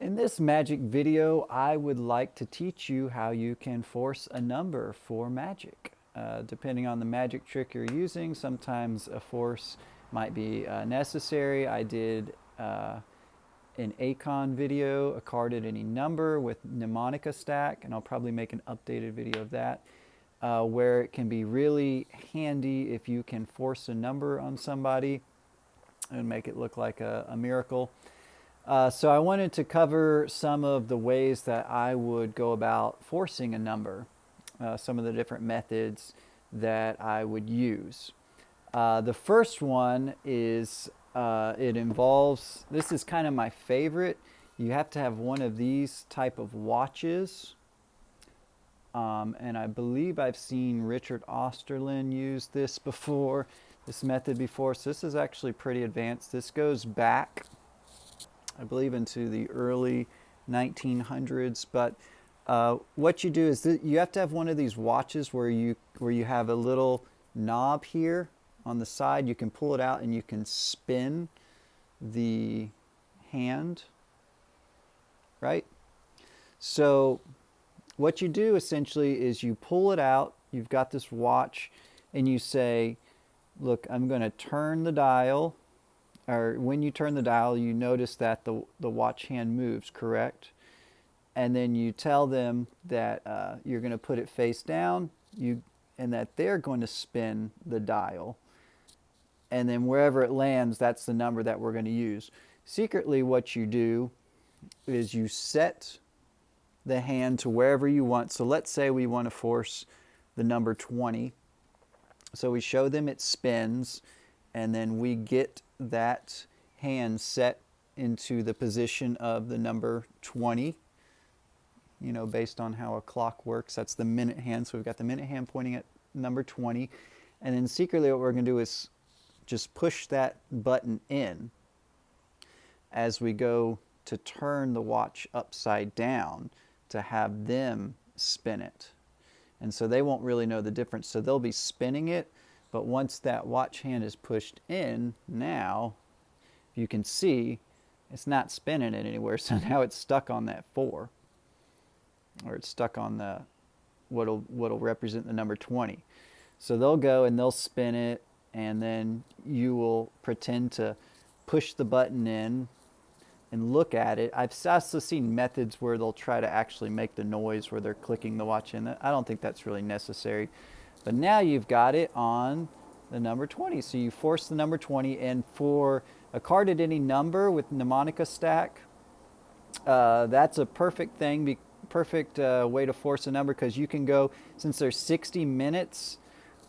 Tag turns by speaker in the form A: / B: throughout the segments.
A: In this magic video, I would like to teach you how you can force a number for magic. Depending on the magic trick you're using, sometimes a force might be necessary. I did an Acon video, a card at any number with mnemonica stack, and I'll probably make an updated video of that, where it can be really handy if you can force a number on somebody and make it look like a miracle. So I wanted to cover some of the ways that I would go about forcing a number, some of the different methods that I would use. The first one is it involves, this is kind of my favorite, you have to have one of these type of watches. And I believe I've seen Richard Osterlin use this before, this method before. So this is actually pretty advanced. This goes back, I believe, into the early 1900s. But what you do is you have to have one of these watches where you have a little knob here on the side. You can pull it out and you can spin the hand, right? So what you do essentially is you pull it out. You've got this watch and you say, look, I'm going to turn the dial. Or when you turn the dial, you notice that the watch hand moves, correct? And then you tell them that you're going to put it face down, and that they're going to spin the dial. And then wherever it lands, that's the number that we're going to use. Secretly, what you do is you set the hand to wherever you want. So let's say we want to force the number 20. So we show them it spins, and then we get that hand set into the position of the number 20, you know, based on how a clock works. That's the minute hand. So we've got the minute hand pointing at number 20. And then secretly what we're going to do is just push that button in as we go to turn the watch upside down to have them spin it. And so they won't really know the difference. So they'll be spinning it. But once that watch hand is pushed in, now you can see it's not spinning it anywhere. So now it's stuck on that 4, or it's stuck on the what'll represent the number 20. So they'll go and they'll spin it, and then you will pretend to push the button in and look at it. I've also seen methods where they'll try to actually make the noise where they're clicking the watch in. I don't think that's really necessary. But now you've got it on the number 20. So you force the number 20, and for a card at any number with mnemonica stack, that's a perfect thing, perfect way to force a number, because you can go, since there's 60 minutes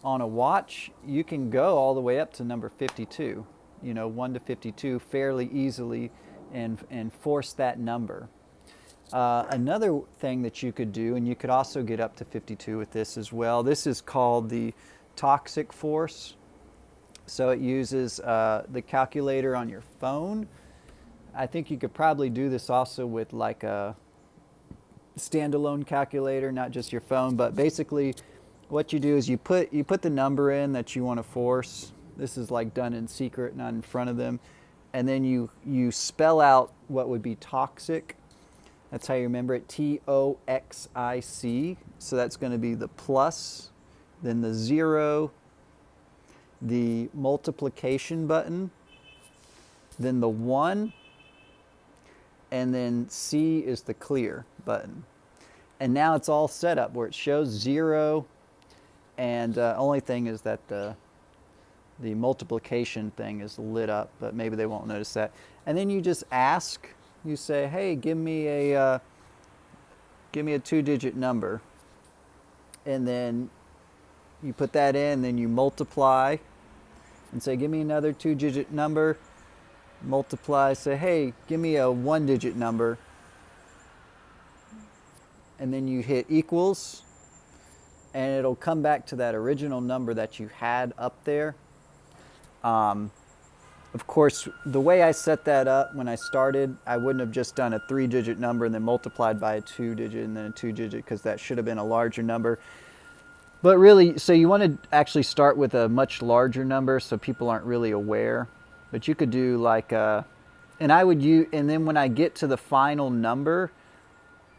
A: on a watch, you can go all the way up to number 52, you know, 1 to 52 fairly easily, and force that number. Another thing that you could do, and you could also get up to 52 with this as well, this is called the toxic force. So it uses the calculator on your phone. I think you could probably do this also with like a standalone calculator, not just your phone. But basically what you do is you put the number in that you want to force. This is like done in secret, not in front of them. And then you spell out what would be toxic. That's how you remember it, Toxic. So that's going to be the plus, then the 0, the multiplication button, then the 1, and then C is the clear button. And now it's all set up where it shows 0, and only thing is that the multiplication thing is lit up, but maybe they won't notice that. And then you just ask. You say, hey, give me a 2-digit number, and then you put that in, then you multiply and say, give me another 2-digit number, multiply, say, hey, give me a 1-digit number, and then you hit equals, and it'll come back to that original number that you had up there. Of course, the way I set that up when I started, I wouldn't have just done a 3-digit number and then multiplied by a 2-digit and then a 2-digit, because that should have been a larger number. But really, so you want to actually start with a much larger number so people aren't really aware. But you could do like a And I would use, and then when I get to the final number,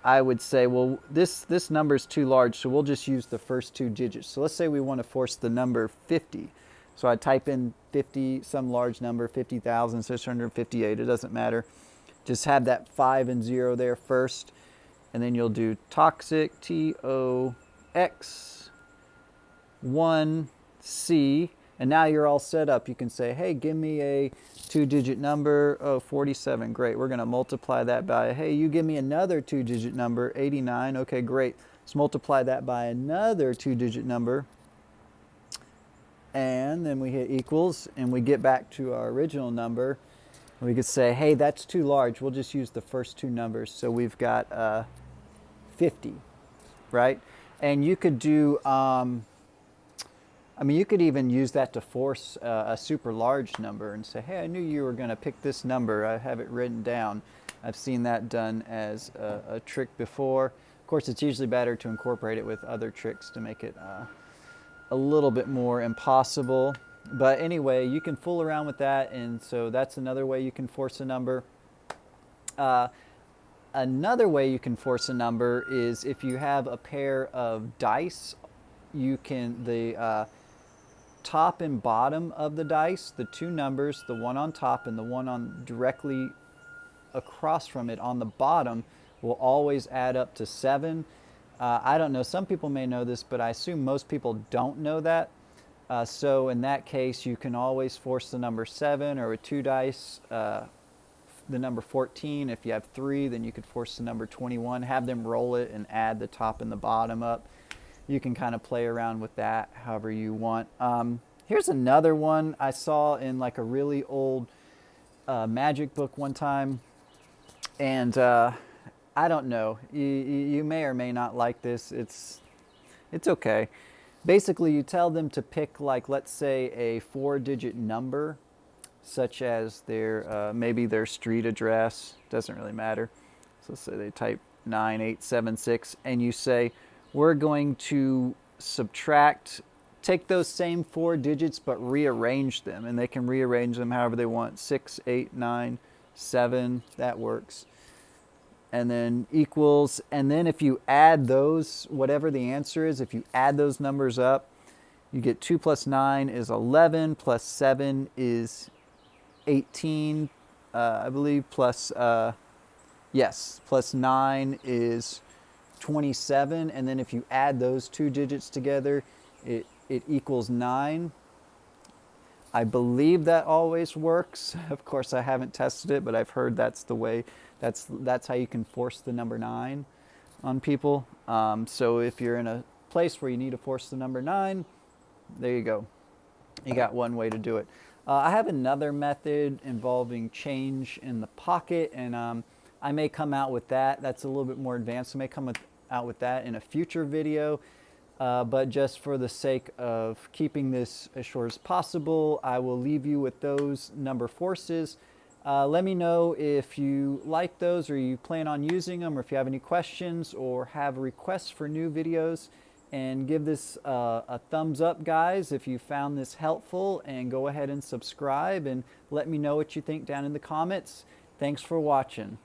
A: I would say, well, this number is too large, so we'll just use the first two digits. So let's say we want to force the number 50. So I type in 50, some large number, 50,658. It doesn't matter. Just have that 5 and 0 there first, and then you'll do toxic, TOX1C, and now you're all set up. You can say, hey, give me a two-digit number. Oh, 47. Great. We're going to multiply that by, hey, you give me another two-digit number, 89. Okay, great. Let's multiply that by another two-digit number. And then we hit equals, and we get back to our original number. We could say, hey, that's too large. We'll just use the first two numbers. So we've got 50, right? And you could do, you could even use that to force a super large number and say, hey, I knew you were going to pick this number. I have it written down. I've seen that done as a trick before. Of course, it's usually better to incorporate it with other tricks to make it a little bit more impossible. But anyway, you can fool around with that, and so that's another way you can force a number. Another way you can force a number is if you have a pair of dice, you can, the top and bottom of the dice, the two numbers, the one on top and the one on directly across from it on the bottom, will always add up to 7. I don't know, some people may know this, but I assume most people don't know that. So in that case, you can always force the number 7, or with 2 dice, the number 14. If you have 3, then you could force the number 21. Have them roll it and add the top and the bottom up. You can kind of play around with that however you want. Here's another one I saw in like a really old magic book one time. And I don't know. You may or may not like this. It's okay. Basically, you tell them to pick, like, let's say a 4-digit number, such as their maybe their street address. Doesn't really matter. So let's say they type 9876, and you say, we're going to subtract, take those same 4 digits but rearrange them, and they can rearrange them however they want. 6, 8, 9, 7. That works. And then equals, and then if you add those, whatever the answer is, if you add those numbers up, you get 2 plus 9 is 11, plus 7 is 18, I believe, plus, plus 9 is 27, and then if you add those two digits together, it equals 9. I believe that always works. Of course, I haven't tested it, but I've heard that's the way. That's how you can force the number 9 on people. So if you're in a place where you need to force the number 9, there you go. You got one way to do it. I have another method involving change in the pocket, and I may come out with that. That's a little bit more advanced. I may come out with that in a future video. But just for the sake of keeping this as short as possible, I will leave you with those number forces. Let me know if you like those, or you plan on using them, or if you have any questions or have requests for new videos. And give this a thumbs up, guys, if you found this helpful, and go ahead and subscribe, and let me know what you think down in the comments. Thanks for watching.